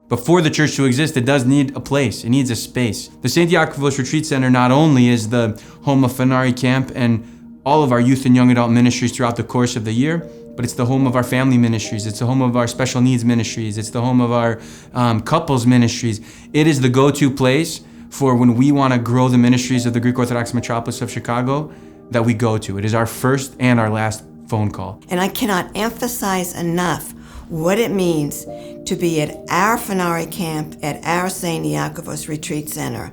But for the church to exist, it does need a place. It needs a space. The St. Iakovos Retreat Center not only is the home of Fanari Camp and all of our youth and young adult ministries throughout the course of the year, but it's the home of our family ministries. It's the home of our special needs ministries. It's the home of our couples ministries. It is the go-to place for when we want to grow the ministries of the Greek Orthodox Metropolis of Chicago that we go to. It is our first and our last phone call. And I cannot emphasize enough what it means to be at our Fanari camp at our St. Iakovos Retreat Center.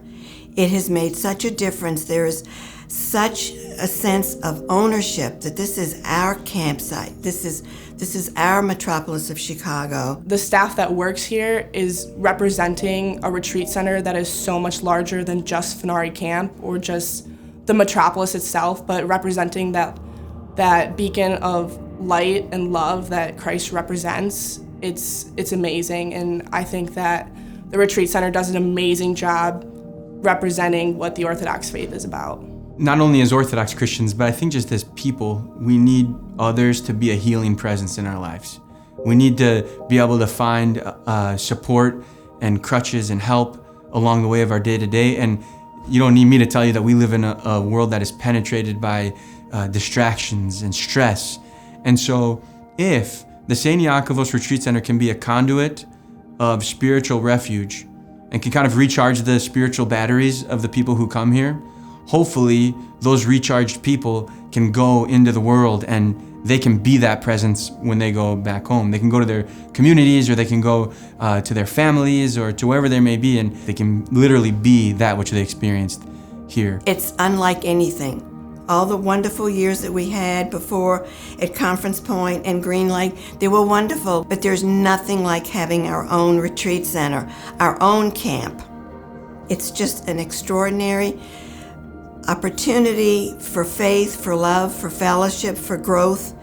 It has made such a difference. There is such a sense of ownership that this is our campsite. This is our metropolis of Chicago. The staff that works here is representing a retreat center that is so much larger than just Fanari Camp or just the metropolis itself, but representing that beacon of light and love that Christ represents. It's amazing, and I think that the retreat center does an amazing job representing what the Orthodox faith is about. Not only as Orthodox Christians, but I think just as people, we need others to be a healing presence in our lives. We need to be able to find support and crutches and help along the way of our day-to-day. And you don't need me to tell you that we live in a world that is penetrated by distractions and stress. And so if the St. Iakovos Retreat Center can be a conduit of spiritual refuge and can kind of recharge the spiritual batteries of the people who come here, hopefully those recharged people can go into the world and they can be that presence when they go back home. They can go to their communities, or they can go to their families, or to wherever they may be, and they can literally be that which they experienced here. It's unlike anything. All the wonderful years that we had before at Conference Point and Green Lake, they were wonderful, but there's nothing like having our own retreat center, our own camp. It's just an extraordinary opportunity for faith, for love, for fellowship, for growth.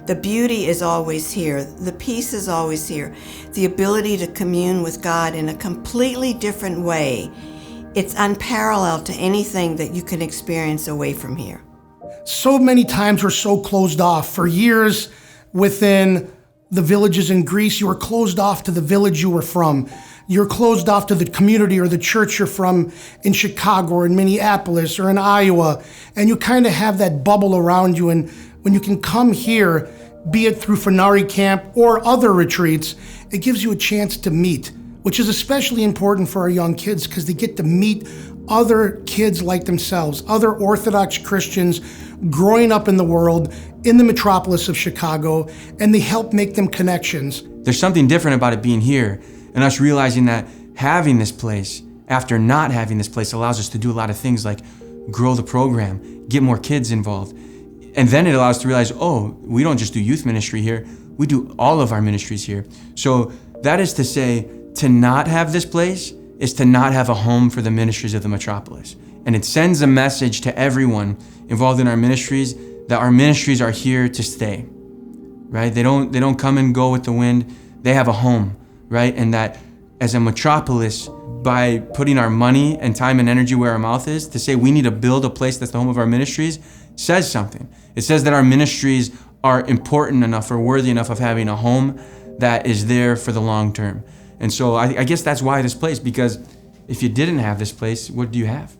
The beauty is always here. The peace is always here. The ability to commune with God in a completely different way. It's unparalleled to anything that you can experience away from here. So many times we're so closed off. For years within the villages in Greece, you were closed off to the village you were from. You're closed off to the community or the church you're from in Chicago or in Minneapolis or in Iowa. And you kind of have that bubble around you. And when you can come here, be it through Fanari Camp or other retreats, it gives you a chance to meet, which is especially important for our young kids because they get to meet other kids like themselves, other Orthodox Christians growing up in the world, in the metropolis of Chicago, and they help make them connections. There's something different about it being here, and us realizing that having this place, after not having this place, allows us to do a lot of things like grow the program, get more kids involved. And then it allows us to realize, oh, we don't just do youth ministry here, we do all of our ministries here. So that is to say, to not have this place is to not have a home for the ministries of the metropolis. And it sends a message to everyone involved in our ministries that our ministries are here to stay, right? They don't come and go with the wind. They have a home, right? And that as a metropolis, by putting our money and time and energy where our mouth is, to say we need to build a place that's the home of our ministries, says something. It says that our ministries are important enough or worthy enough of having a home that is there for the long term. And so I guess that's why this place, because if you didn't have this place, what do you have?